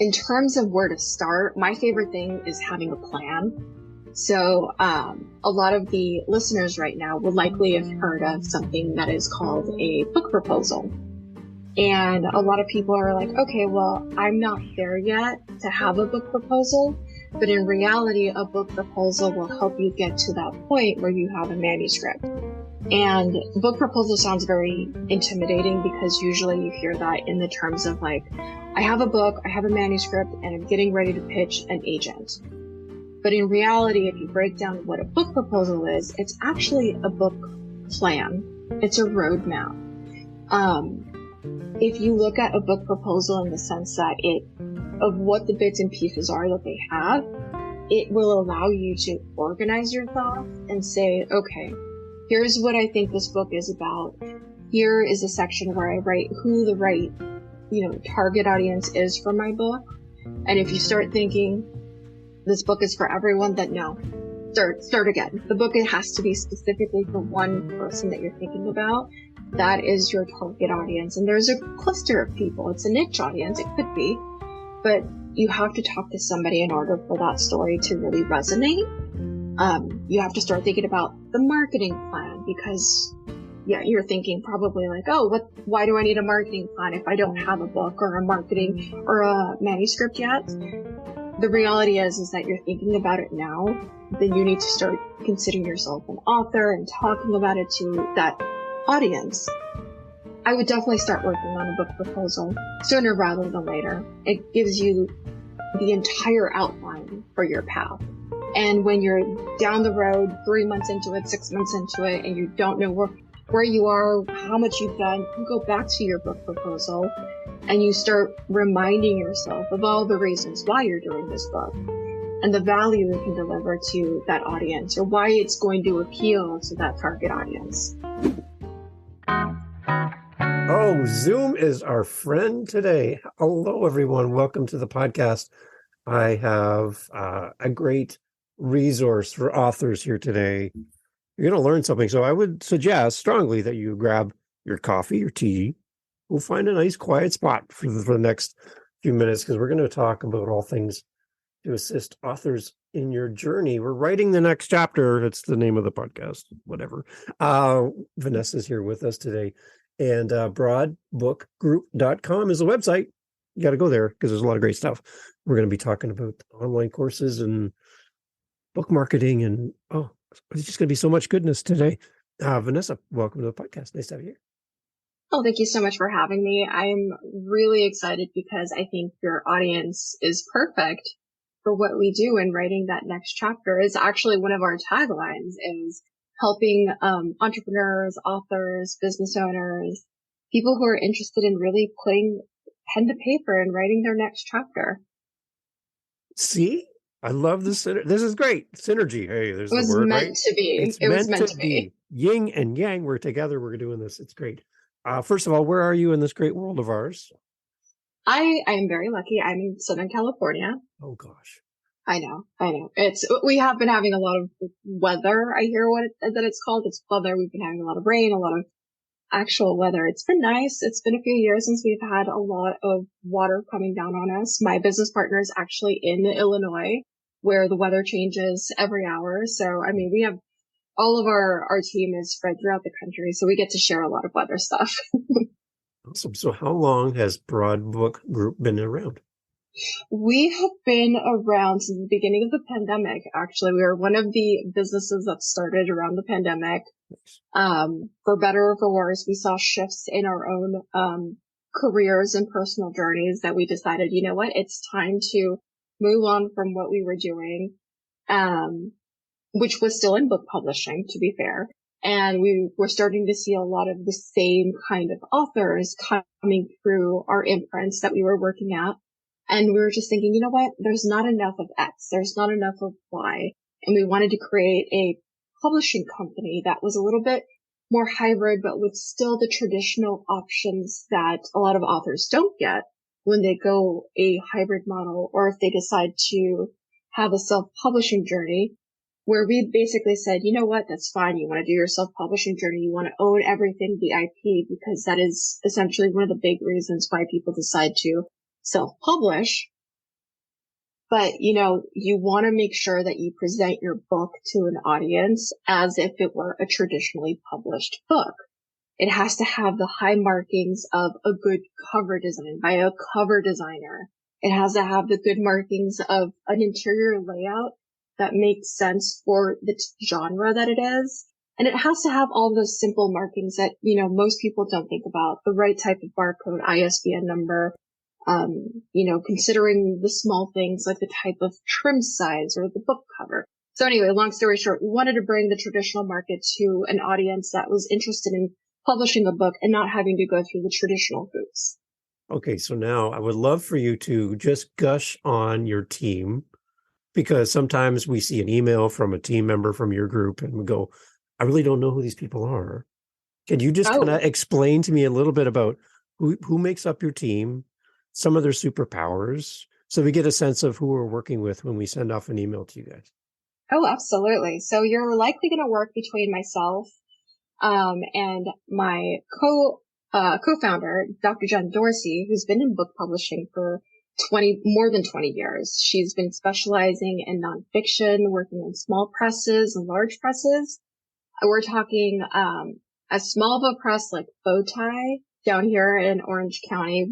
In terms of where to start, my favorite thing is having a plan. So a lot of the listeners right now will likely have heard of something that is called a book proposal. And a lot of people are like, okay, well, I'm not there yet to have a book proposal. But in reality, a book proposal will help you get to that point where you have a manuscript. And book proposal sounds very intimidating because usually you hear that in the terms of like, I have a book, I have a manuscript, and I'm getting ready to pitch an agent. But in reality, if you break down what a book proposal is, it's actually a book plan. It's a roadmap. If you look at a book proposal in the sense that of what the bits and pieces are that they have, it will allow you to organize your thoughts and say, okay, here's what I think this book is about. Here is a section where I write who the right, target audience is for my book. And if you start thinking this book is for everyone, then no, start again. The book, it has to be specifically for one person that you're thinking about. That is your target audience. And there's a cluster of people. It's a niche audience. It could be, but you have to talk to somebody in order for that story to really resonate. You have to start thinking about the marketing plan because you're thinking probably like, why do I need a marketing plan if I don't have a book or a marketing or a manuscript yet? The reality is that you're thinking about it now. Then you need to start considering yourself an author and talking about it to that audience. I would definitely start working on a book proposal sooner rather than later. It gives you the entire outline for your path. And when you're down the road, 3 months into it, 6 months into it, and you don't know where you are, how much you've done, you go back to your book proposal and you start reminding yourself of all the reasons why you're doing this book and the value it can deliver to that audience or why it's going to appeal to that target audience. Oh, Zoom is our friend today. Hello, everyone. Welcome to the podcast. I have a great resource for authors here today. You're going to learn something. So I would suggest strongly that you grab your coffee, your tea. We'll find a nice quiet spot for the next few minutes because we're going to talk about all things to assist authors in your journey. We're writing the next chapter. It's the name of the podcast, whatever. Vanessa's here with us today. And broadbookgroup.com is the website. You got to go there because there's a lot of great stuff. We're going to be talking about online courses and book marketing. And it's just going to be so much goodness today. Vanessa, welcome to the podcast. Nice to have you here. Oh, thank you so much for having me. I'm really excited because I think your audience is perfect for what we do in writing that next chapter. Is actually one of our taglines is helping entrepreneurs, authors, business owners, people who are interested in really putting pen to paper and writing their next chapter. See, I love this. This is great. Synergy. Hey, there's the word, right? It was meant to be. It was meant to be. Yin and yang, we're together. We're doing this. It's great. First of all, where are you in this great world of ours? I am very lucky. I'm in Southern California. Oh, gosh. I know. We have been having a lot of weather. I hear that it's called. It's weather. We've been having a lot of rain, a lot of actual weather. It's been nice. It's been a few years since we've had a lot of water coming down on us. My business partner is actually in Illinois where the weather changes every hour. So, we have all of our team is spread throughout the country. So we get to share a lot of weather stuff. Awesome. So how long has Broad Book Group been around? We have been around since the beginning of the pandemic. Actually, we were one of the businesses that started around the pandemic. For better or for worse, we saw shifts in our own careers and personal journeys that we decided, you know what, it's time to move on from what we were doing, which was still in book publishing, to be fair. And we were starting to see a lot of the same kind of authors coming through our imprints that we were working at. And we were just thinking, you know what? There's not enough of X. There's not enough of Y. And we wanted to create a publishing company that was a little bit more hybrid, but with still the traditional options that a lot of authors don't get when they go a hybrid model, or if they decide to have a self-publishing journey, where we basically said, you know what? That's fine. You want to do your self-publishing journey. You want to own everything, the IP, because that is essentially one of the big reasons why people decide to self-publish. But, you want to make sure that you present your book to an audience as if it were a traditionally published book. It has to have the high markings of a good cover design by a cover designer. It has to have the good markings of an interior layout that makes sense for the genre that it is. And it has to have all those simple markings that, most people don't think about. The right type of barcode, ISBN number, considering the small things like the type of trim size or the book cover. So anyway, long story short, we wanted to bring the traditional market to an audience that was interested in publishing a book and not having to go through the traditional hoops. Okay, so now I would love for you to just gush on your team, because sometimes we see an email from a team member from your group and we go, I really don't know who these people are. Can you just kind of explain to me a little bit about who makes up your team, some of their superpowers, so we get a sense of who we're working with when we send off an email to you guys? Oh, absolutely. So you're likely going to work between myself and my co-founder, Dr. Jen Dorsey, who's been in book publishing for more than 20 years. She's been specializing in nonfiction, working in small presses and large presses. We're talking as small of a press like Bowtie down here in Orange County,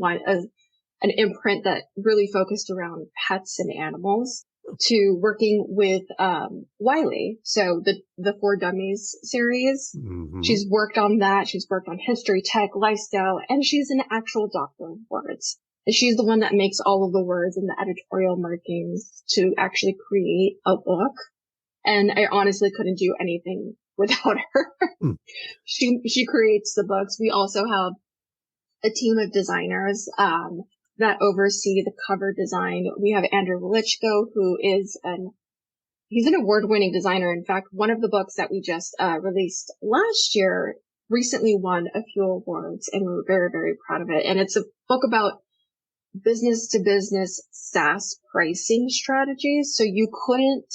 an imprint that really focused around pets and animals, to working with Wiley, so the For Dummies series. Mm-hmm. She's worked on that. She's worked on history, tech, lifestyle, and she's an actual doctor of words. And she's the one that makes all of the words and the editorial markings to actually create a book. And I honestly couldn't do anything without her. She creates the books. We also have a team of designers that oversee the cover design. We have Andrew Welichko, who is he's an award-winning designer. In fact, one of the books that we just released last year recently won a few awards, and we're very, very proud of it. And it's a book about business-to-business SaaS pricing strategies. So you couldn't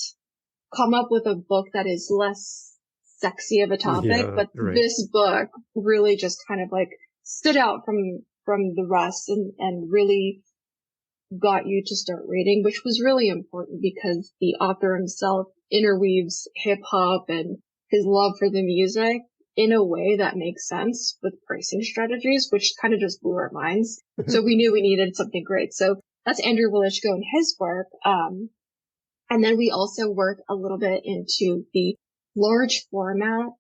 come up with a book that is less sexy of a topic, but right. This book really just kind of like stood out from the rest and really got you to start reading, which was really important because the author himself interweaves hip hop and his love for the music in a way that makes sense with pricing strategies, which kind of just blew our minds. So we knew we needed something great. So that's Andrew Welichko and his work. And then we also work a little bit into the large format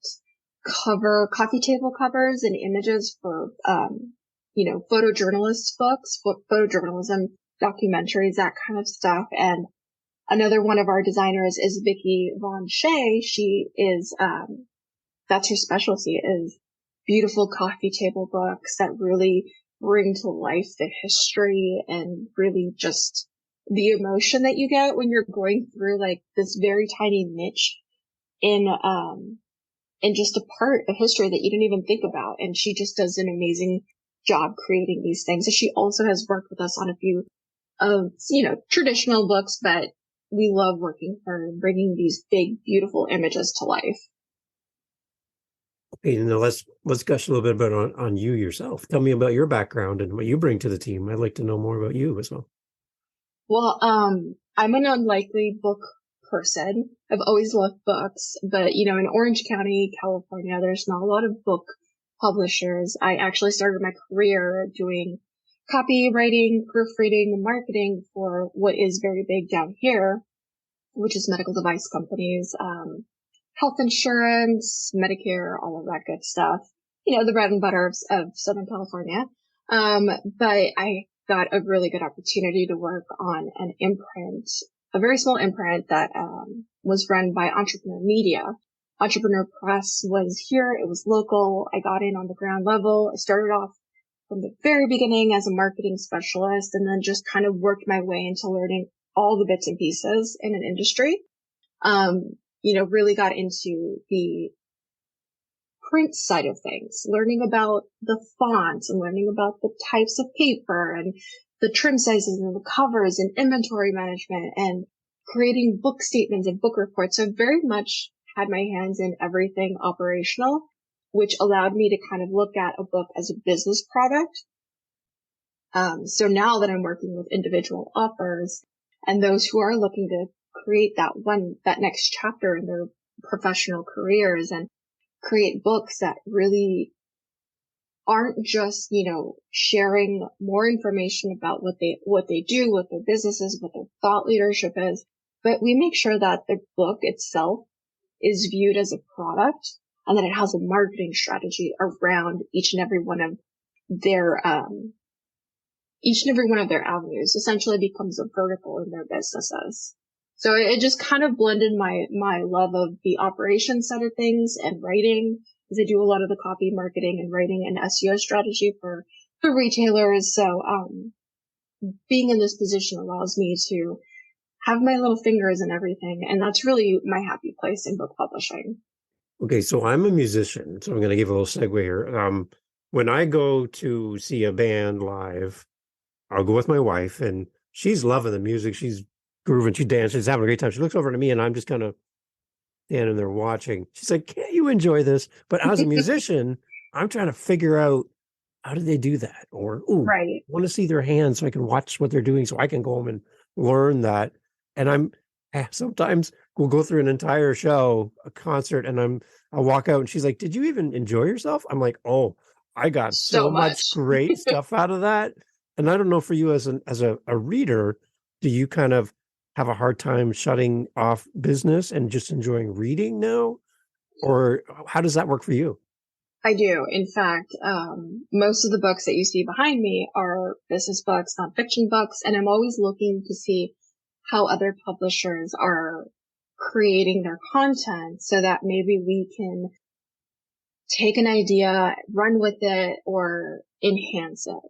coffee table covers and images for, photojournalist books, photojournalism, documentaries, that kind of stuff. And another one of our designers is Vicky Von Shea. She is, that's her specialty, is beautiful coffee table books that really bring to life the history and really just the emotion that you get when you're going through like this very tiny niche in just a part of history that you didn't even think about. And she just does an amazing job creating these things. And she also has worked with us on a few of, traditional books, but we love working with her and bringing these big, beautiful images to life. Okay, now let's gush a little bit about on you yourself. Tell me about your background and what you bring to the team. I'd like to know more about you as well. Well, I'm an unlikely book person. I've always loved books, but in Orange County, California, there's not a lot of book publishers. I actually started my career doing copywriting, proofreading, and marketing for what is very big down here, which is medical device companies, health insurance, Medicare, all of that good stuff. The bread and butter of Southern California. But I got a really good opportunity to work on an imprint, a very small imprint that was run by Entrepreneur Media. Entrepreneur Press was here. It was local. I got in on the ground level. I started off from the very beginning as a marketing specialist and then just kind of worked my way into learning all the bits and pieces in an industry. Really got into the print side of things, learning about the fonts and learning about the types of paper and the trim sizes and the covers and inventory management and creating book statements and book reports. So I very much had my hands in everything operational, which allowed me to kind of look at a book as a business product. So now that I'm working with individual authors and those who are looking to create that next chapter in their professional careers and create books that really aren't just, sharing more information about what they do, what their business is, what their thought leadership is, but we make sure that the book itself is viewed as a product and that it has a marketing strategy around each and every one of their avenues. Essentially becomes a vertical in their businesses. So it just kind of blended my love of the operations side of things and writing, because I do a lot of the copy, marketing, and writing and SEO strategy for retailers. So being in this position allows me to have my little fingers in everything, and that's really my happy place in book publishing. Okay, so I'm a musician, so I'm going to give a little segue here. When I go to see a band live, I'll go with my wife, and she's loving the music. She's grooving, she dances, she's having a great time. She looks over to me, and I'm just kind of standing there watching. She's like, "Can't you enjoy this?" But as a musician, I'm trying to figure out, how did they do that? Or, ooh, Right. I want to see their hands so I can watch what they're doing, so I can go home and learn that. And sometimes we'll go through an entire show, a concert, and I'll walk out and she's like, "Did you even enjoy yourself?" I'm like, "Oh, I got So so much much. great stuff out of that." And I don't know, for you as a reader, do you kind of have a hard time shutting off business and just enjoying reading now? Or how does that work for you? I do. In fact, most of the books that you see behind me are business books, nonfiction books, and I'm always looking to see how other publishers are creating their content so that maybe we can take an idea, run with it, or enhance it.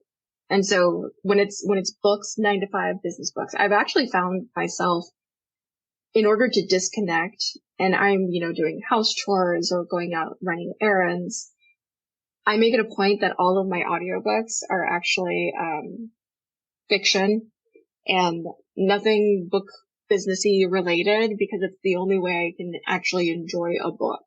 And so when it's books, 9 to 5 business books, I've actually found myself, in order to disconnect, and I'm, doing house chores or going out running errands, I make it a point that all of my audiobooks are actually fiction and nothing book businessy related, because it's the only way I can actually enjoy a book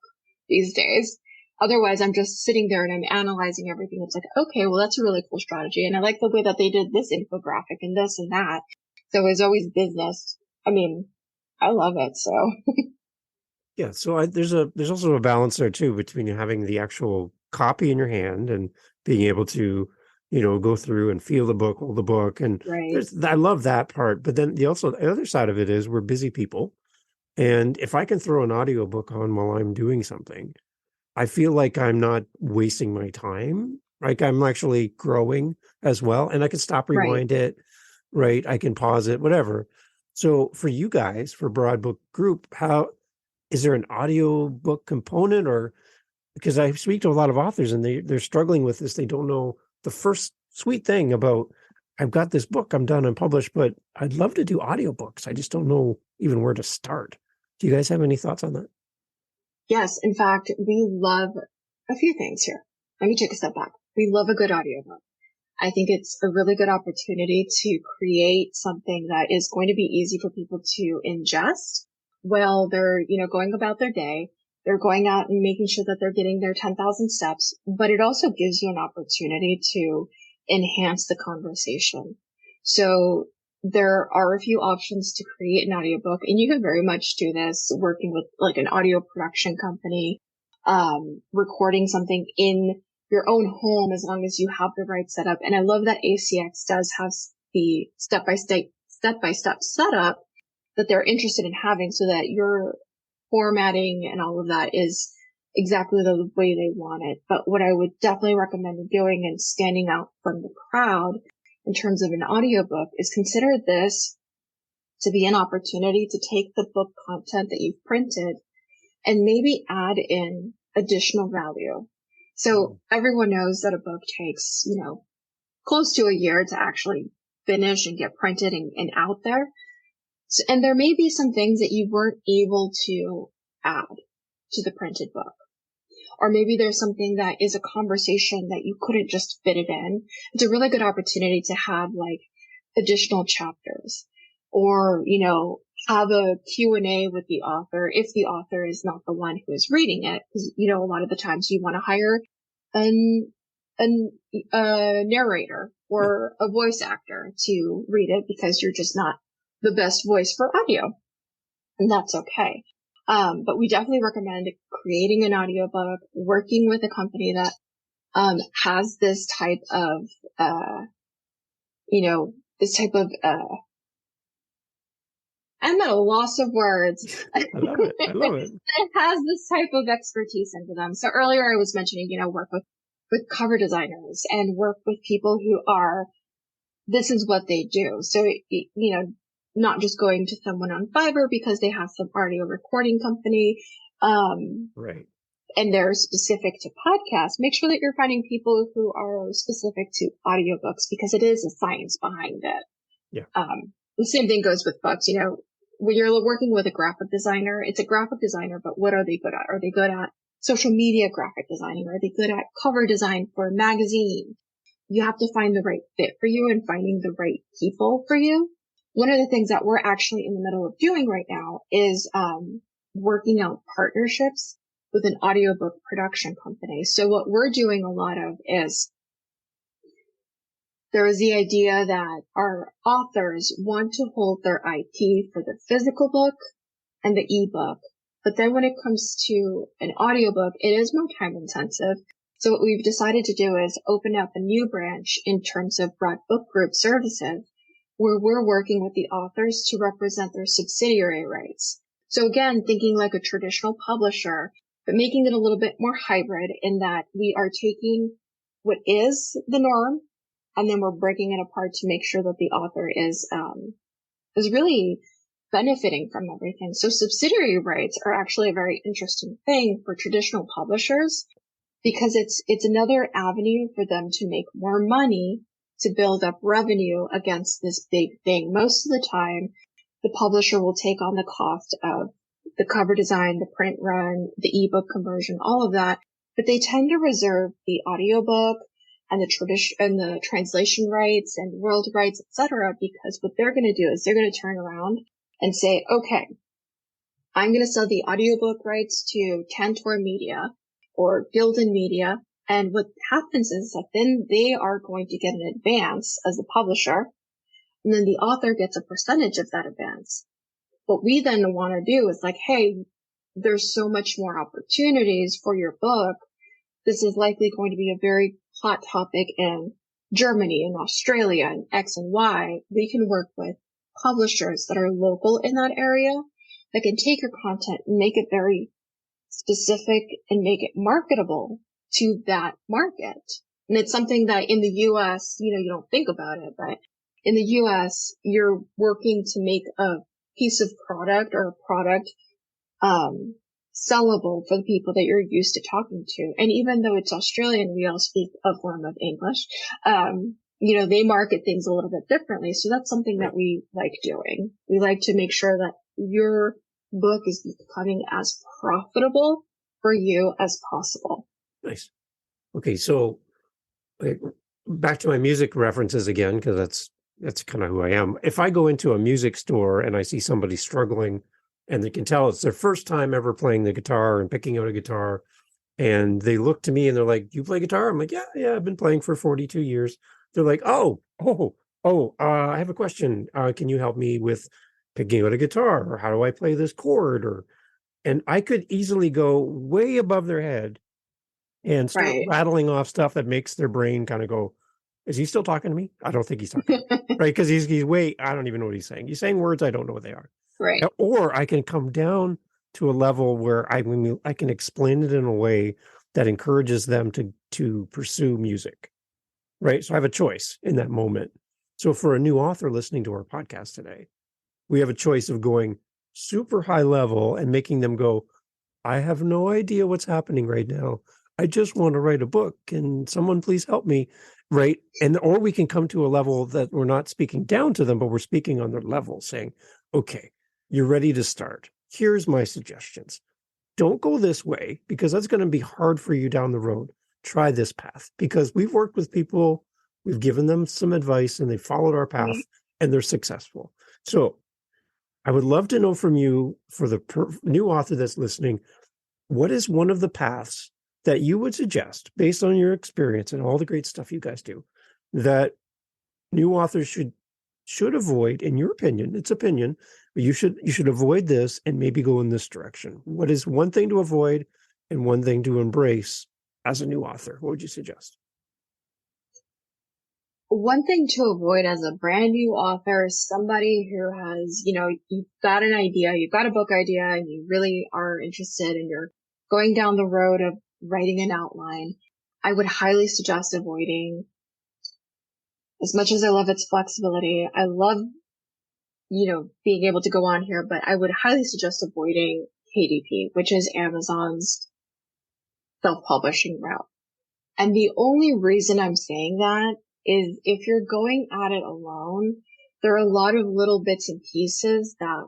these days. Otherwise, I'm just sitting there and I'm analyzing everything. It's like, okay, well, that's a really cool strategy. And I like the way that they did this infographic and this and that. So it's always business. I mean, I love it. So Yeah, so there's also a balance there too, between having the actual copy in your hand and being able to, go through and feel the book, hold the book, and right, I love that part. But then the other side of it is, we're busy people, and if I can throw an audiobook on while I'm doing something, I feel like I'm not wasting my time. Like, I'm actually growing as well, and I can stop, right. rewind it, right? I can pause it, whatever. So for you guys, for Broad Book Group, how is there an audiobook component? Or, because I speak to a lot of authors and they're struggling with this. They don't know the first sweet thing about, I've got this book, I'm done, I'm published, but I'd love to do audiobooks. I just don't know even where to start. Do you guys have any thoughts on that? Yes. In fact, we love a few things here. Let me take a step back. We love a good audiobook. I think it's a really good opportunity to create something that is going to be easy for people to ingest while they're, going about their day. They're going out and making sure that they're getting their 10,000 steps, but it also gives you an opportunity to enhance the conversation. So there are a few options to create an audiobook, and you can very much do this working with like an audio production company, recording something in your own home, as long as you have the right setup. And I love that ACX does have the step-by-step setup that they're interested in having, so that your formatting and all of that is exactly the way they want it. But what I would definitely recommend doing and standing out from the crowd in terms of an audiobook is consider this to be an opportunity to take the book content that you've printed and maybe add in additional value. So everyone knows that a book takes, close to a year to actually finish and get printed and out there. So, and there may be some things that you weren't able to add to the printed book. Or maybe there's something that is a conversation that you couldn't just fit it in. It's a really good opportunity to have like additional chapters, or, have a Q&A with the author if the author is not the one who is reading it. Because, a lot of the times you want to hire a narrator or a voice actor to read it, because you're just not the best voice for audio, and that's okay. But we definitely recommend creating an audiobook, working with a company that has this type of, this type of, I'm at a loss of words. I love it. I love it. It has this type of expertise into them. So earlier I was mentioning, work with cover designers and work with people who this is what they do. So, not just going to someone on Fiverr because they have some audio recording company, Right. and they're specific to podcasts. Make sure that you're finding people who are specific to audiobooks because it is a science behind it. Yeah. The same thing goes with books. When you're working with a graphic designer, it's a graphic designer, but what are they good at? Are they good at social media graphic designing? Are they good at cover design for a magazine? You have to find the right fit for you and finding the right people for you. One of the things that we're actually in the middle of doing right now is working out partnerships with an audiobook production company. So what we're doing a lot of is there is the idea that our authors want to hold their IP for the physical book and the ebook. But then when it comes to an audiobook, it is more time intensive. So what we've decided to do is open up a new branch in terms of broad book group services, where we're working with the authors to represent their subsidiary rights. So again, thinking like a traditional publisher, but making it a little bit more hybrid in that we are taking what is the norm and then we're breaking it apart to make sure that the author is really benefiting from everything. So subsidiary rights are actually a very interesting thing for traditional publishers because it's another avenue for them to make more money to build up revenue against this big thing. Most of the time, the publisher will take on the cost of the cover design, the print run, the ebook conversion, all of that, but they tend to reserve the audiobook and the translation rights and world rights, etc., because what they're going to do is they're going to turn around and say, okay, I'm going to sell the audiobook rights to Tantor Media or Gildan Media. And what happens is that then they are going to get an advance as the publisher, and then the author gets a percentage of that advance. What we then want to do is like, hey, there's so much more opportunities for your book. This is likely going to be a very hot topic in Germany and Australia and X and Y. We can work with publishers that are local in that area that can take your content and make it very specific and make it marketable to that market. And it's something that in the US, you don't think about it, but in the US, you're working to make a piece of product or a product, sellable for the people that you're used to talking to. And even though it's Australian, we all speak a form of English. They market things a little bit differently. So that's something that we like doing. We like to make sure that your book is becoming as profitable for you as possible. Nice. Okay. So back to my music references again, because that's kind of who I am. If I go into a music store and I see somebody struggling and they can tell it's their first time ever playing the guitar and picking out a guitar, and they look to me and they're like, "You play guitar?" I'm like, yeah, I've been playing for 42 years. They're like, oh, I have a question. Can you help me with picking out a guitar, or how do I play this chord? And I could easily go way above their head and start rattling off stuff that makes their brain kind of go, is he still talking to me? I don't think he's talking, right? Because he's I don't even know what he's saying. He's saying words I don't know what they are. Right. Or I can come down to a level where I can explain it in a way that encourages them to pursue music, right? So I have a choice in that moment. So for a new author listening to our podcast today, we have a choice of going super high level and making them go, I have no idea what's happening right now. I just want to write a book. Can someone please help me? Right. Or we can come to a level that we're not speaking down to them, but we're speaking on their level, saying, okay, you're ready to start. Here's my suggestions. Don't go this way because that's going to be hard for you down the road. Try this path, because we've worked with people, we've given them some advice and they followed our path and they're successful. So I would love to know from you, for the new author that's listening, what is one of the paths that you would suggest, based on your experience and all the great stuff you guys do, that new authors should should avoid, in your opinion, it's opinion, but you should avoid this and maybe go in this direction? What is one thing to avoid and one thing to embrace as a new author? What would you suggest? One thing to avoid as a brand new author is somebody who has, you've got an idea, you've got a book idea, and you really are interested and you're going down the road of writing an outline. I would highly suggest avoiding, as much as I love its flexibility, I love, being able to go on here, but I would highly suggest avoiding KDP, which is Amazon's self-publishing route. And the only reason I'm saying that is if you're going at it alone, there are a lot of little bits and pieces that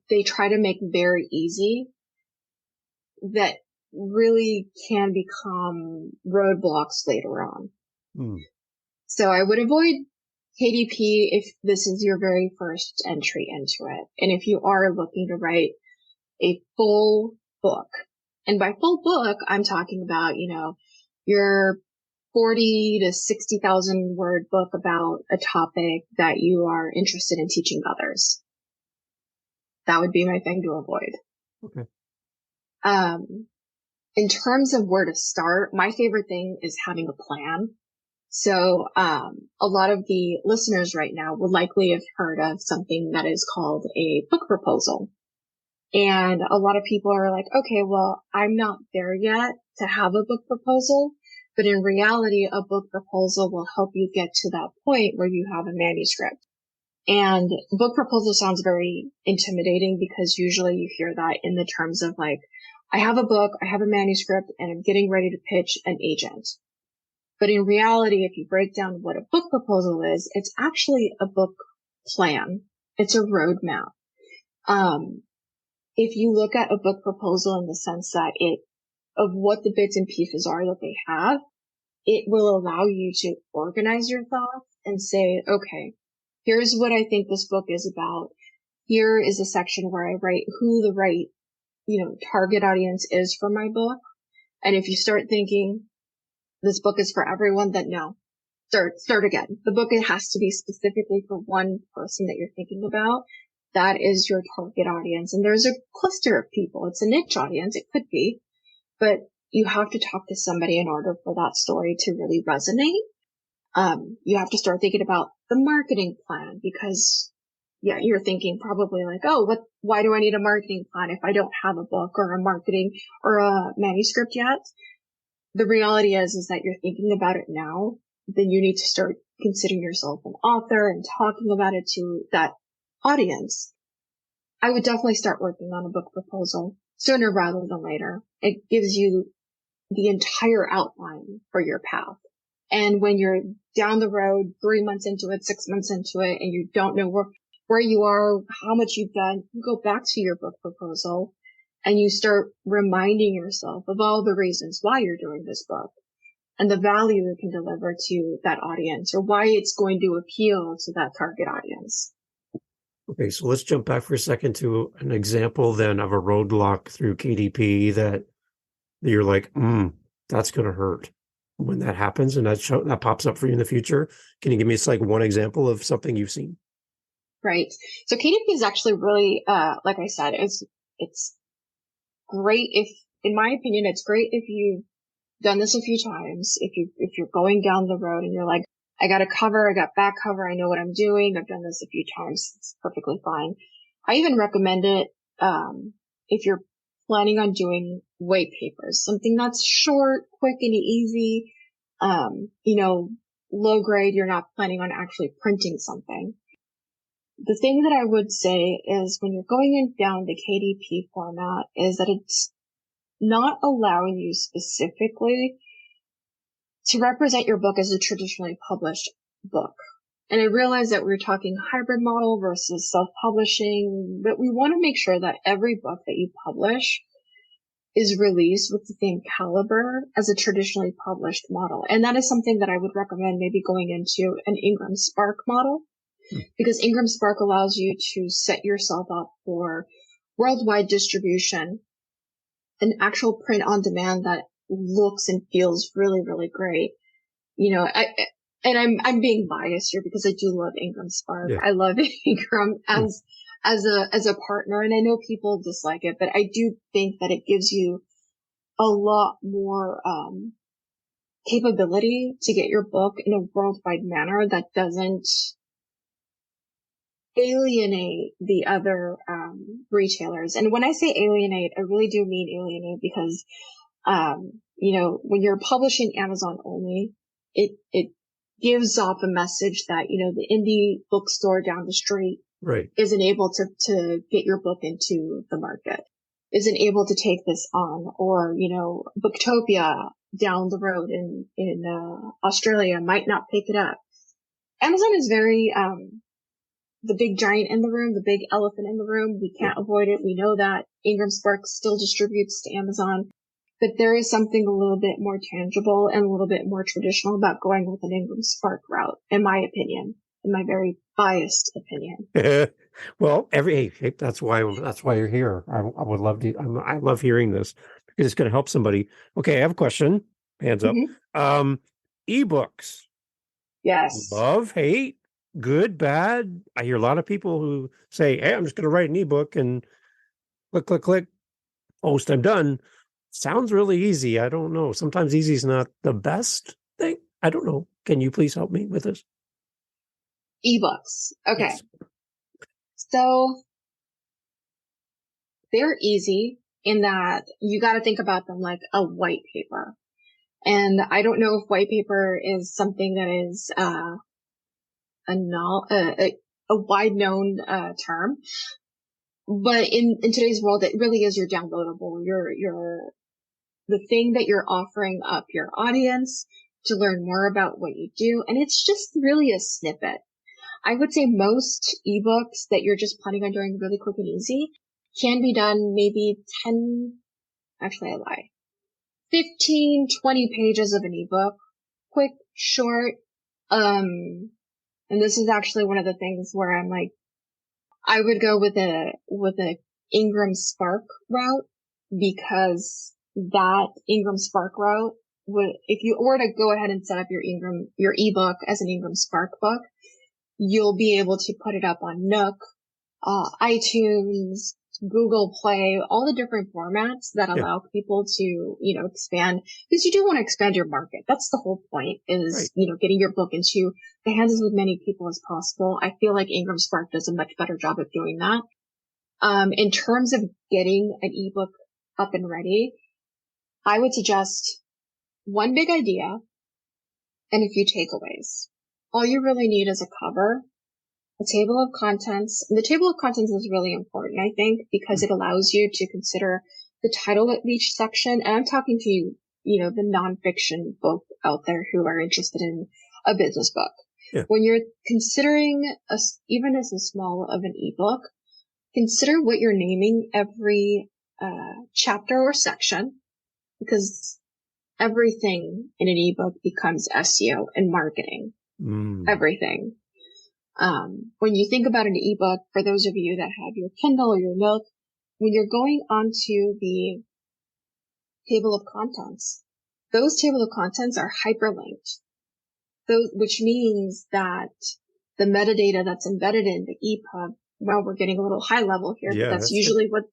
they try to make very easy that really can become roadblocks later on. So I would avoid KDP if this is your very first entry into it. And if you are looking to write a full book, and by full book, I'm talking about, your 40 to 60,000 word book about a topic that you are interested in teaching others. That would be my thing to avoid. Okay. In terms of where to start, my favorite thing is having a plan. So, a lot of the listeners right now would likely have heard of something that is called a book proposal. And a lot of people are like, okay, well, I'm not there yet to have a book proposal. But in reality, a book proposal will help you get to that point where you have a manuscript. And book proposal sounds very intimidating because usually you hear that in the terms of like, I have a book, I have a manuscript, and I'm getting ready to pitch an agent. But in reality, if you break down what a book proposal is, it's actually a book plan. It's a roadmap. If you look at a book proposal in the sense that of what the bits and pieces are that they have, it will allow you to organize your thoughts and say, okay, here's what I think this book is about. Here is a section where I write who the right, target audience is for my book. And if you start thinking this book is for everyone, then no, start again. The book, it has to be specifically for one person that you're thinking about. That is your target audience. And there's a cluster of people. It's a niche audience. It could be, but you have to talk to somebody in order for that story to really resonate. You have to start thinking about the marketing plan because, you're thinking probably like, oh, why do I need a marketing plan if I don't have a book or a marketing or a manuscript yet? The reality is that you're thinking about it now. Then you need to start considering yourself an author and talking about it to that audience. I would definitely start working on a book proposal sooner rather than later. It gives you the entire outline for your path. And when you're down the road 3 months into it, 6 months into it, and you don't know where you are, how much you've done, you go back to your book proposal and you start reminding yourself of all the reasons why you're doing this book and the value it can deliver to that audience or why it's going to appeal to that target audience. Okay, so let's jump back for a second to an example then of a roadblock through KDP that you're like, that's going to hurt when that happens and that pops up for you in the future. Can you give me like one example of something you've seen? Right. So KDP is actually really, like I said, it's great in my opinion, it's great if you've done this a few times. If you're going down the road and you're like, I got a cover, I got back cover, I know what I'm doing, I've done this a few times, it's perfectly fine. I even recommend it, if you're planning on doing white papers, something that's short, quick, and easy, low grade, you're not planning on actually printing something. The thing that I would say is when you're going down the KDP format is that it's not allowing you specifically to represent your book as a traditionally published book. And I realize that we're talking hybrid model versus self-publishing, but we want to make sure that every book that you publish is released with the same caliber as a traditionally published model. And that is something that I would recommend maybe going into an Ingram Spark model, because Ingram Spark allows you to set yourself up for worldwide distribution, an actual print on demand that looks and feels really, really great. and I'm being biased here because I do love Ingram Spark. Yeah. I love Ingram as a partner, and I know people dislike it, but I do think that it gives you a lot more capability to get your book in a worldwide manner that doesn't alienate the other retailers. And when I say alienate, I really do mean alienate because when you're publishing Amazon only, it gives off a message that, the indie bookstore down the street Right. isn't able to get your book into the market, isn't able to take this on, or, Booktopia down the road in Australia might not pick it up. Amazon is very, the big giant in the room, the big elephant in the room. We can't avoid it. We know that Ingram Spark still distributes to Amazon, but there is something a little bit more tangible and a little bit more traditional about going with an Ingram Spark route, in my opinion, in my very biased opinion. Well, hey, that's why you're here. I would love to. I love hearing this because it's going to help somebody. Okay, I have a question. Hands up. Ebooks. Yes. Love, hate, good, bad. I hear a lot of people who say, "Hey, I'm just going to write an ebook and click, click, click, post. I'm done." Sounds really easy. I don't know. Sometimes easy is not the best thing. I don't know. Can you please help me with this? Ebooks. Okay. Yes. So they're easy in that you got to think about them like a white paper. And I don't know if white paper is something that is a wide known term, but in today's world, it really is your downloadable, your the thing that you're offering up your audience to learn more about what you do, and it's just really a snippet. I would say most ebooks that you're just planning on doing really quick and easy can be done maybe 15, 20 pages of an ebook, quick, short. And this is actually one of the things where I'm like, I would go with a Ingram Spark route, because that Ingram Spark route would, if you were to go ahead and set up your ebook as an Ingram Spark book, you'll be able to put it up on Nook, iTunes, Google Play, all the different formats that allow people to, expand, because you do want to expand your market. That's the whole point, is, getting your book into the hands of as many people as possible. I feel like Ingram Spark does a much better job of doing that. In terms of getting an ebook up and ready, I would suggest one big idea and a few takeaways. All you really need is a cover, a table of contents. And the table of contents is really important, I think, because it allows you to consider the title of each section. And I'm talking to you, the nonfiction folk out there who are interested in a business book. Yeah. When you're considering even as a small of an ebook, consider what you're naming every chapter or section, because everything in an ebook becomes SEO and marketing. Everything. When you think about an ebook, for those of you that have your Kindle or your Nook, when you're going onto the table of contents, those table of contents are hyperlinked. Which means that the metadata that's embedded in the EPUB, well, we're getting a little high level here, but that's usually what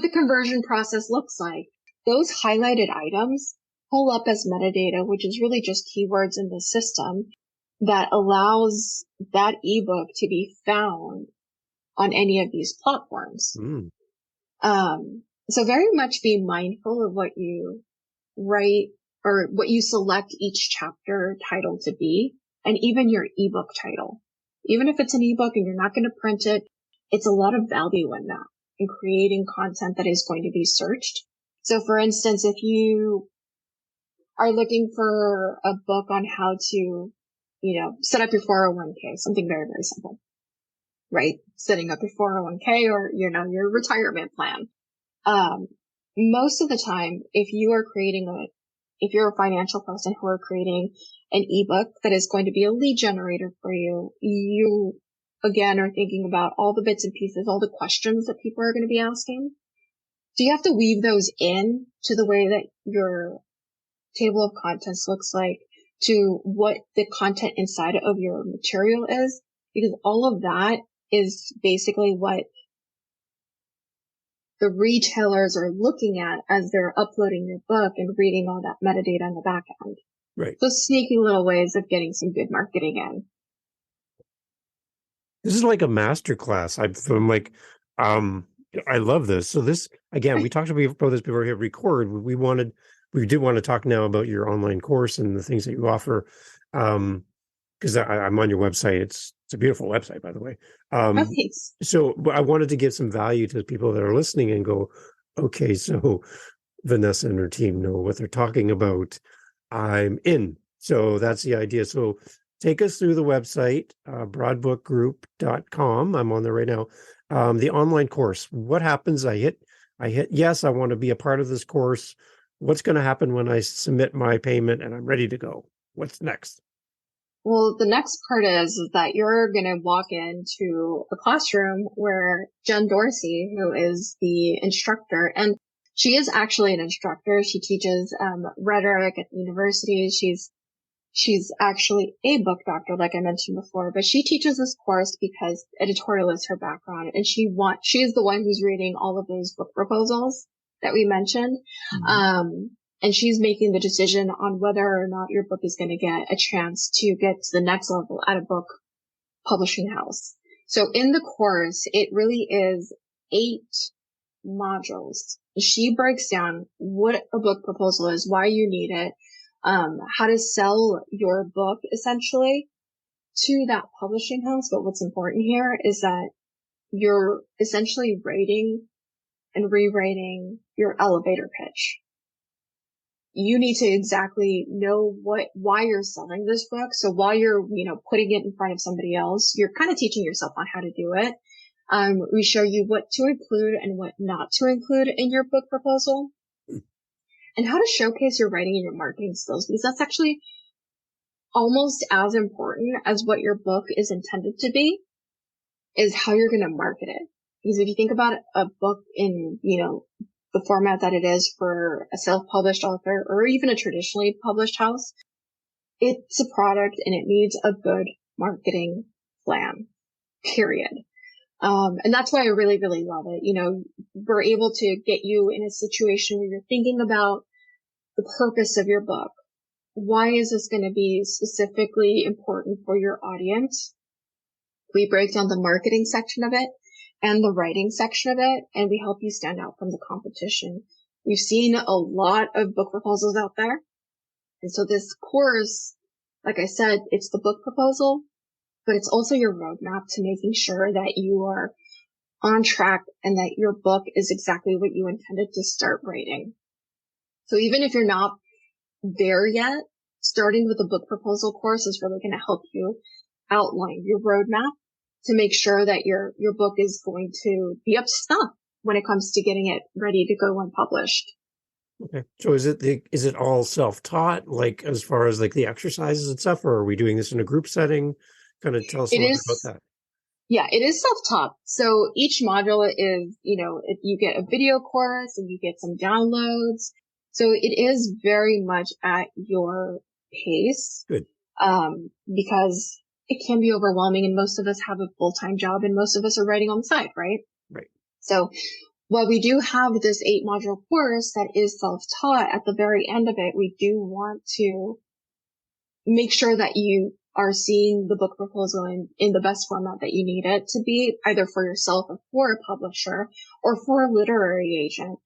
the conversion process looks like. Those highlighted items pull up as metadata, which is really just keywords in the system that allows that ebook to be found on any of these platforms. So very much be mindful of what you write or what you select each chapter title to be, and even your ebook title. Even if it's an ebook and you're not going to print it, it's a lot of value in that, in creating content that is going to be searched. So for instance, if you are looking for a book on how to, set up your 401k, something very, very simple, right? Setting up your 401k or, your retirement plan. Most of the time, if you're a financial person who are creating an ebook that is going to be a lead generator for you, you again are thinking about all the bits and pieces, all the questions that people are going to be asking. So you have to weave those in to the way that your table of contents looks like, to what the content inside of your material is, because all of that is basically what the retailers are looking at as they're uploading your book and reading all that metadata in the back end. Right. So sneaky little ways of getting some good marketing in. This is like a master class. I'm like, I love this. So this, again, we talked about this before we hit record. We did want to talk now about your online course and the things that you offer. Because I'm on your website. It's a beautiful website, by the way. Thanks. So I wanted to give some value to the people that are listening and go, okay, so Vanessa and her team know what they're talking about. I'm in. So that's the idea. So take us through the website, broadbookgroup.com. I'm on there right now. The online course. What happens? I hit yes, I want to be a part of this course. What's going to happen when I submit my payment and I'm ready to go? What's next? Well, the next part is that you're going to walk into a classroom where Jen Dorsey, who is the instructor, and she is actually an instructor. She teaches rhetoric at the university. She's actually a book doctor, like I mentioned before, but she teaches this course because editorial is her background, and she is the one who's reading all of those book proposals that we mentioned. Mm-hmm. And she's making the decision on whether or not your book is going to get a chance to get to the next level at a book publishing house. So in the course, it really is 8 modules. She breaks down what a book proposal is, why you need it, how to sell your book essentially to that publishing house. But what's important here is that you're essentially writing and rewriting your elevator pitch. You need to exactly know why you're selling this book. So while you're, putting it in front of somebody else, you're kind of teaching yourself on how to do it. We show you what to include and what not to include in your book proposal, and how to showcase your writing and your marketing skills, because that's actually almost as important as what your book is intended to be, is how you're going to market it. Because if you think about a book in, the format that it is for a self-published author or even a traditionally published house, it's a product and it needs a good marketing plan, period. And that's why I really, really love it. We're able to get you in a situation where you're thinking about the purpose of your book. Why is this going to be specifically important for your audience? We break down the marketing section of it and the writing section of it, and we help you stand out from the competition. We've seen a lot of book proposals out there. And so this course, like I said, it's the book proposal, but it's also your roadmap to making sure that you are on track and that your book is exactly what you intended to start writing. So even if you're not there yet, starting with the book proposal course is really going to help you outline your roadmap to make sure that your book is going to be up to snuff when it comes to getting it ready to go unpublished. Okay. So is it all self-taught, like as far as like the exercises and stuff, or are we doing this in a group setting? Kind of tell us a little bit about that. Yeah, it is self-taught. So each module is, if you get a video course and you get some downloads. So it is very much at your pace. Good. Because it can be overwhelming, and most of us have a full-time job and most of us are writing on the side, right? Right. So while we do have this 8-module course that is self-taught, at the very end of it, we do want to make sure that you are seeing the book proposal in the best format that you need it to be, either for yourself or for a publisher or for a literary agent.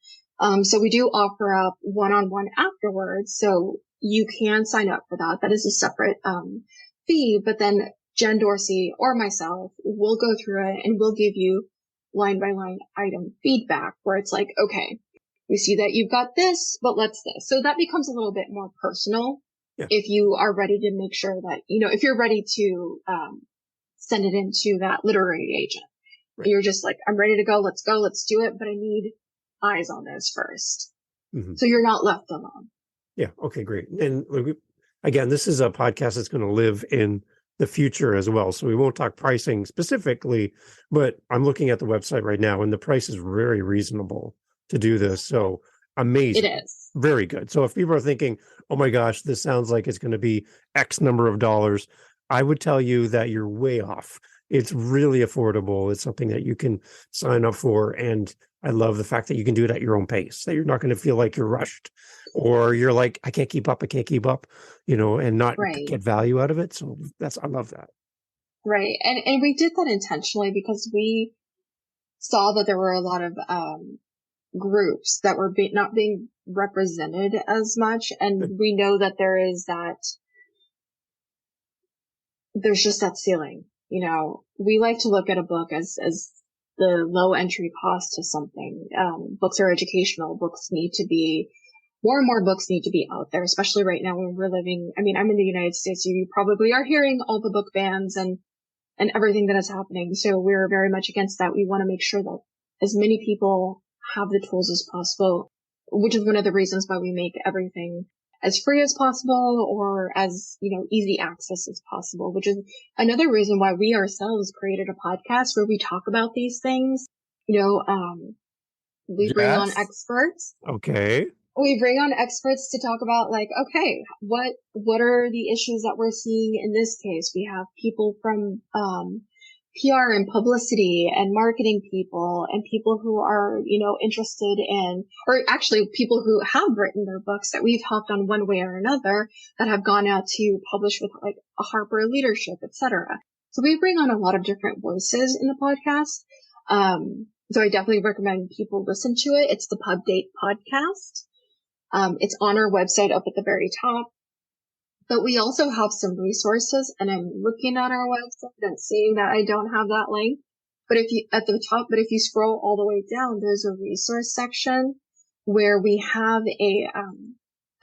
So we do offer up one-on-one afterwards. So you can sign up for that. That is a separate fee, but then Jen Dorsey or myself will go through it and we'll give you line by line item feedback where it's like, okay, we see that you've got this, but let's this. So that becomes a little bit more personal. Yeah. If you are ready to make sure that, if you're ready to send it into that literary agent, right. You're just like, I'm ready to go, let's do it, but I need eyes on this first. Mm-hmm. So you're not left alone. Yeah. Okay, great. And again, this is a podcast that's going to live in the future as well. So we won't talk pricing specifically, but I'm looking at the website right now and the price is very reasonable to do this. So amazing. It is. very good. So if people are thinking, oh my gosh, this sounds like it's going to be X number of dollars, I would tell you that you're way off. It's really affordable. It's something that you can sign up for. And I love the fact that you can do it at your own pace, that you're not going to feel like you're rushed or you're like, I can't keep up, and not Right. get value out of it. So I love that. Right. And we did that intentionally because we saw that there were a lot of groups that were not being represented as much. And we know that there's just that ceiling. We like to look at a book as the low entry cost to something. Books are educational. More and more books need to be out there, especially right now when we're living. I mean, I'm in the United States. You probably are hearing all the book bans and everything that is happening. So we're very much against that. We want to make sure that as many people have the tools as possible, which is one of the reasons why we make everything as free as possible or as, easy access as possible, which is another reason why we ourselves created a podcast where we talk about these things. We bring on experts. Okay. We bring on experts to talk about okay, what are the issues that we're seeing in this case? We have people from, PR and publicity and marketing people and people who are, interested in, or actually people who have written their books that we've helped on one way or another that have gone out to publish with a Harper Leadership, etc. So we bring on a lot of different voices in the podcast. So I definitely recommend people listen to it. It's the Pub Date podcast. It's on our website up at the very top. But we also have some resources, and I'm looking at our website and seeing that I don't have that link. But if you scroll all the way down, there's a resource section where we have a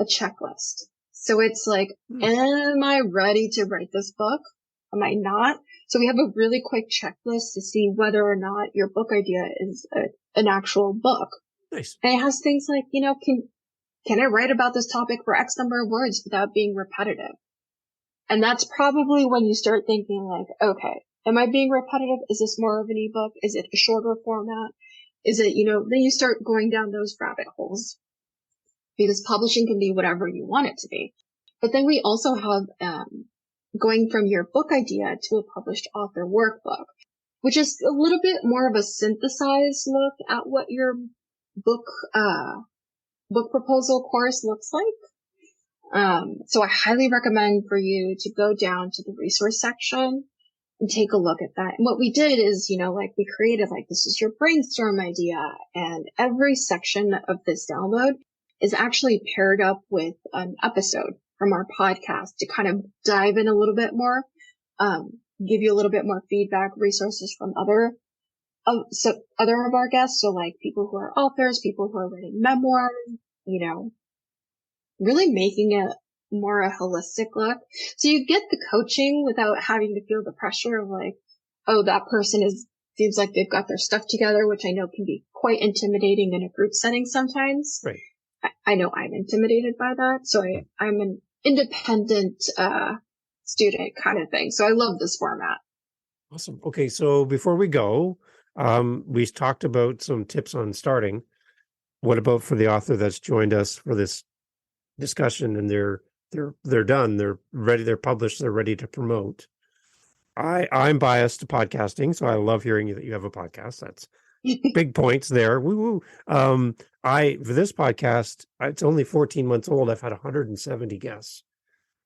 checklist. So it's like, am I ready to write this book? Am I not? So we have a really quick checklist to see whether or not your book idea is an actual book. Nice. And it has things like, can I write about this topic for X number of words without being repetitive? And that's probably when you start thinking okay, am I being repetitive? Is this more of an ebook? Is it a shorter format? Is it, then you start going down those rabbit holes because publishing can be whatever you want it to be. But then we also have, going from your book idea to a published author workbook, which is a little bit more of a synthesized look at what your book proposal course looks like. So I highly recommend for you to go down to the resource section and take a look at that. And what we did is, we created this is your brainstorm idea, and every section of this download is actually paired up with an episode from our podcast to kind of dive in a little bit more, give you a little bit more feedback, resources from other of our guests. So people who are authors, people who are writing memoirs, really making it more a holistic look. So you get the coaching without having to feel the pressure of oh, that person seems like they've got their stuff together, which I know can be quite intimidating in a group setting sometimes. Right. I know I'm intimidated by that. So I'm an independent, student kind of thing. So I love this format. Awesome. Okay. So before we go, we talked about some tips on starting. What about for the author that's joined us for this discussion and they're done, they're ready, they're published, they're ready to promote? I'm biased to podcasting, so I love hearing that you have a podcast. That's big points there. Woo woo. For this podcast, it's only 14 months old. I've had 170 guests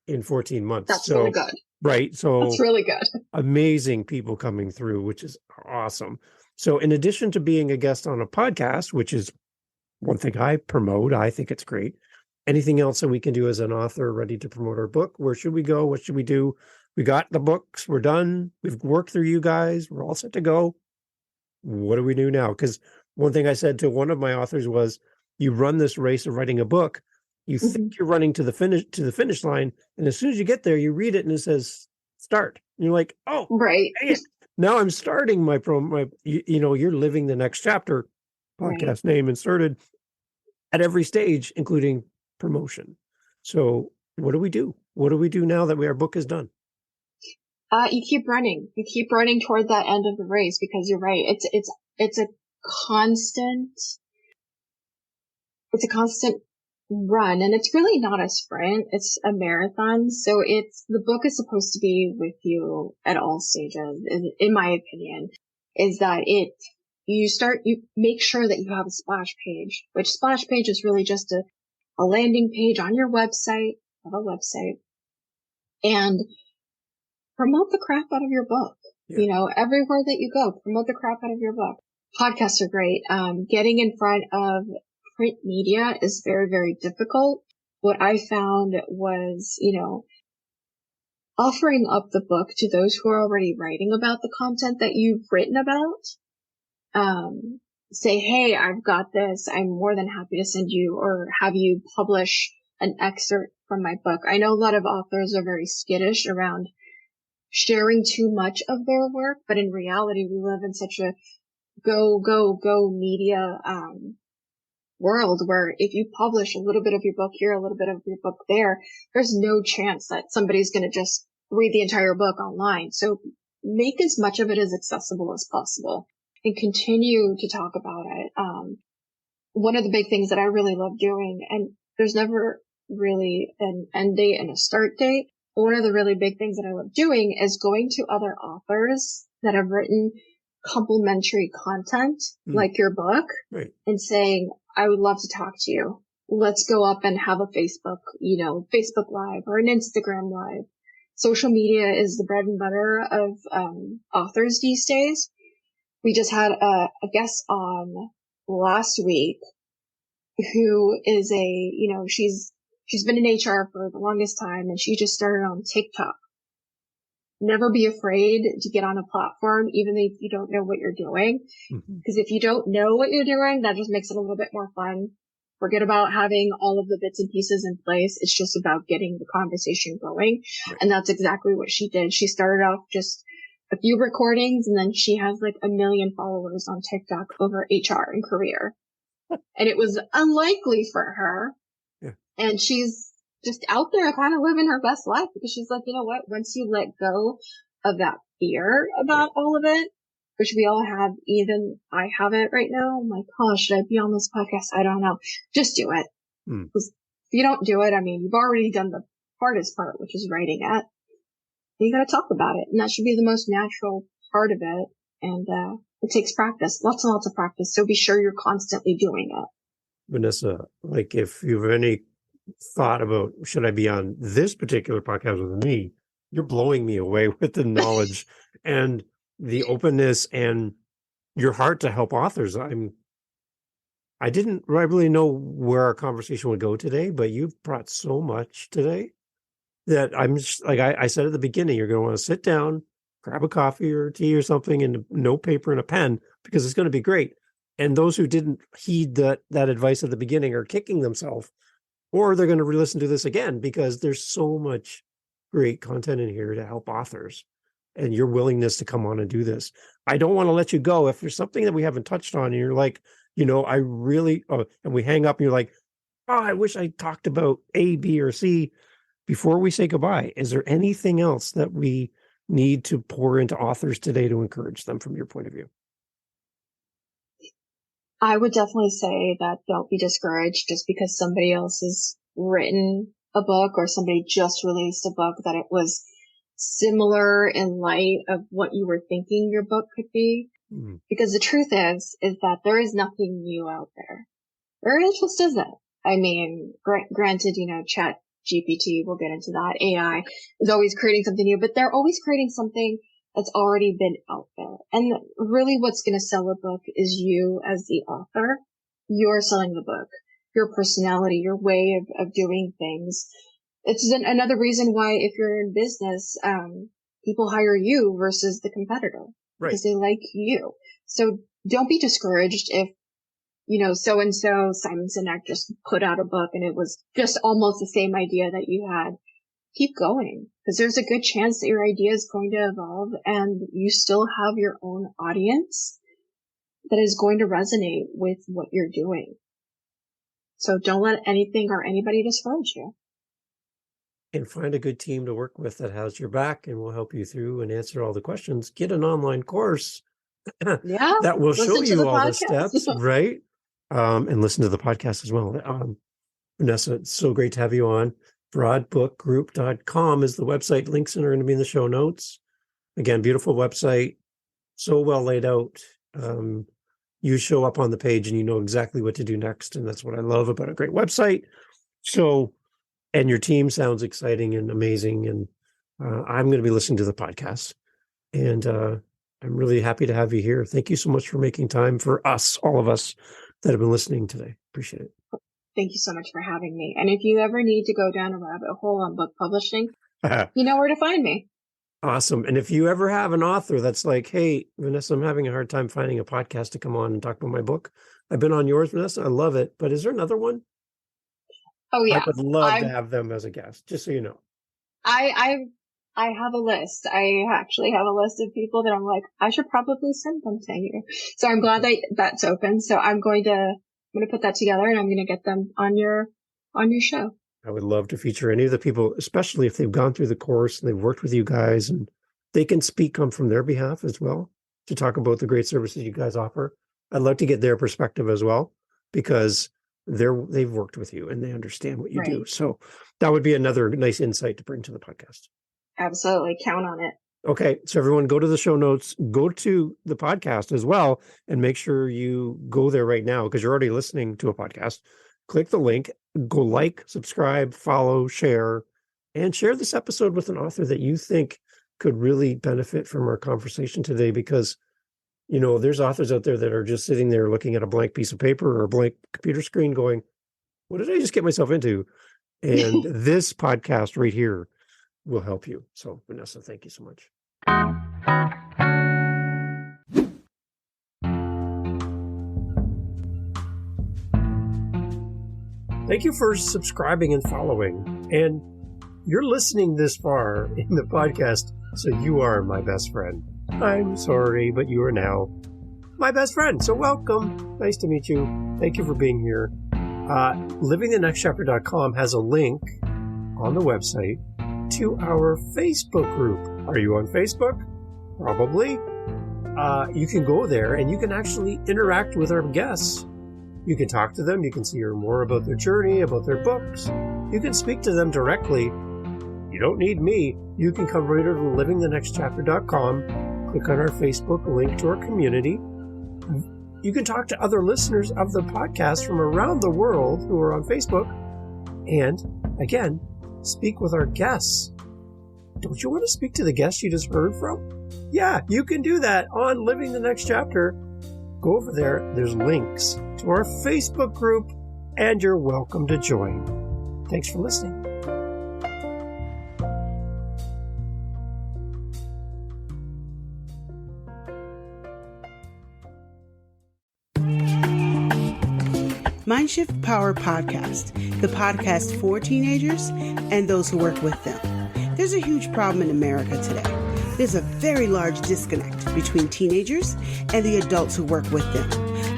in 14 months. That's really good. Right. So that's really good. Amazing people coming through, which is awesome. So in addition to being a guest on a podcast, which is one thing I promote, I think it's great. Anything else that we can do as an author ready to promote our book? Where should we go? What should we do? We got the books. We're done. We've worked through you guys. We're all set to go. What do we do now? Because one thing I said to one of my authors was, you run this race of writing a book. You think you're running to the finish line. And as soon as you get there, you read it and it says start. And you're like, oh, right. Now I'm starting you're living the next chapter, podcast name inserted at every stage, including promotion. So what do we do? What do we do now that our book is done? You keep running. You keep running toward that end of the race, because you're right. It's a constant run, and it's really not a sprint, it's a marathon. So the book is supposed to be with you at all stages, in my opinion, is that you make sure that you have a splash page, which splash page is really just a landing page on your website, of a website, and promote the crap out of your book. Yeah. Everywhere that you go, promote the crap out of your book. Podcasts are great. Getting in front of print media is very, very difficult. What I found was, offering up the book to those who are already writing about the content that you've written about. Say, hey, I've got this. I'm more than happy to send you or have you publish an excerpt from my book. I know a lot of authors are very skittish around sharing too much of their work, but in reality, we live in such a go media, world where if you publish a little bit of your book here, a little bit of your book there, there's no chance that somebody's going to just read the entire book online. So make as much of it as accessible as possible and continue to talk about it. One of the big things that I really love doing, and there's never really an end date and a start date. One of the really big things that I love doing is going to other authors that have written complementary content like your book, right, and saying, I would love to talk to you. Let's go up and have a Facebook Live or an Instagram Live. Social media is the bread and butter of authors these days. We just had a guest on last week who is she's been in HR for the longest time, and she just started on TikTok. Never be afraid to get on a platform, even if you don't know what you're doing. Because if you don't know what you're doing, that just makes it a little bit more fun. Forget about having all of the bits and pieces in place. It's just about getting the conversation going. Right. And that's exactly what she did. She started off just a few recordings, and then she has like 1 million followers on TikTok over HR and career. And it was unlikely for her. Yeah. And she's just out there kind of living her best life, because she's like, you know what? Once you let go of that fear about all of it, which we all have, even I have it right now. I'm like, oh, should I be on this podcast? I don't know. Just do it. Because if you don't do it, I mean, you've already done the hardest part, which is writing it. You got to talk about it. And that should be the most natural part of it. And it takes practice, lots and lots of practice. So be sure you're constantly doing it. Vanessa, like if you have any thought about, should I be on this particular podcast with me, you're blowing me away with the knowledge and the openness and your heart to help authors. I didn't really know where our conversation would go today, but you've brought so much today that I'm just like, I said at the beginning, you're going to want to sit down, grab a coffee or tea or something, and no paper and a pen, because it's going to be great. And those who didn't heed that advice at the beginning are kicking themselves, or they're going to re-listen to this again, because there's so much great content in here to help authors, and your willingness to come on and do this. I don't want to let you go. If there's something that we haven't touched on and you're like, I really, and we hang up and you're like, oh, I wish I talked about A, B, or C before we say goodbye. Is there anything else that we need to pour into authors today to encourage them from your point of view? I would definitely say that don't be discouraged just because somebody else has written a book or somebody just released a book that it was similar in light of what you were thinking your book could be. Because the truth is that there is nothing new out there. There just isn't. I mean, granted, Chat GPT, we'll get into that. AI is always creating something new, but they're always creating something that's already been out there. And really what's going to sell a book is you as the author. You're selling the book, your personality, your way of doing things. It's another reason why, if you're in business, people hire you versus the competitor, because they like you. So don't be discouraged if, so-and-so Simon Sinek just put out a book and it was just almost the same idea that you had. Keep going, because there's a good chance that your idea is going to evolve and you still have your own audience that is going to resonate with what you're doing. So don't let anything or anybody discourage you. And find a good team to work with that has your back and will help you through and answer all the questions. Get an online course that will show you all the steps, right? And listen to the podcast as well. Vanessa, it's so great to have you on. Broadbookgroup.com is the website. Links are going to be in the show notes. Again, beautiful website, so well laid out. You show up on the page and you know exactly what to do next. And that's what I love about a great website. So, and your team sounds exciting and amazing. And I'm going to be listening to the podcast. And I'm really happy to have you here. Thank you so much for making time for us, all of us that have been listening today. Appreciate it. Thank you so much for having me. And if you ever need to go down a rabbit hole on book publishing, you know where to find me. Awesome. And if you ever have an author that's like, hey, Vanessa, I'm having a hard time finding a podcast to come on and talk about my book. I've been on yours, Vanessa. I love it. But is there another one? Oh, yeah. I would love to have them as a guest, just so you know. I have a list. I actually have a list of people that I'm like, I should probably send them to you. So I'm glad that that's open. So I'm going to put that together and I'm going to get them on your show. I would love to feature any of the people, especially if they've gone through the course and they've worked with you guys and they can speak on from their behalf as well to talk about the great services you guys offer. I'd love to get their perspective as well, because they've worked with you and they understand what you do. So that would be another nice insight to bring to the podcast. Absolutely. Count on it. Okay. So everyone go to the show notes, go to the podcast as well, and make sure you go there right now because you're already listening to a podcast. Click the link, go like, subscribe, follow, share, and share this episode with an author that you think could really benefit from our conversation today, because, you know, there's authors out there that are just sitting there looking at a blank piece of paper or a blank computer screen going, what did I just get myself into? And this podcast right here will help you. So, Vanessa, thank you so much. Thank you for subscribing and following. And you're listening this far in the podcast, so you are my best friend. I'm sorry, but you are now my best friend. So welcome. Nice to meet you. Thank you for being here. livingthenextchapter.com has a link on the website to our Facebook group. Are you on Facebook? Probably. You can go there and you can actually interact with our guests. You can talk to them. You can hear more about their journey, about their books. You can speak to them directly. You don't need me. You can come right over to livingthenextchapter.com, click on our Facebook link to our community. You can talk to other listeners of the podcast from around the world who are on Facebook. And again, speak with our guests. Don't you want to speak to the guests you just heard from? Yeah, you can do that on Living the Next Chapter. Go over there. There's links to our Facebook group, and you're welcome to join. Thanks for listening. Mindshift Power Podcast, the podcast for teenagers and those who work with them. There's a huge problem in America today. There's a very large disconnect between teenagers and the adults who work with them.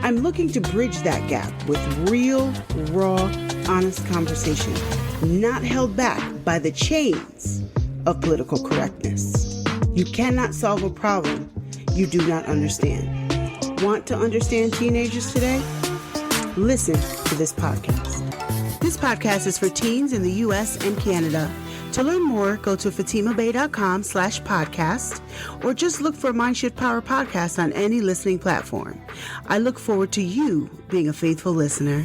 I'm looking to bridge that gap with real, raw, honest conversation, not held back by the chains of political correctness. You cannot solve a problem you do not understand. Want to understand teenagers today? Listen to this podcast. This podcast is for teens in the U.S. and Canada. To learn more, go to fatimabay.com/podcast or just look for Mindshift Power Podcast on any listening platform. I look forward to you being a faithful listener.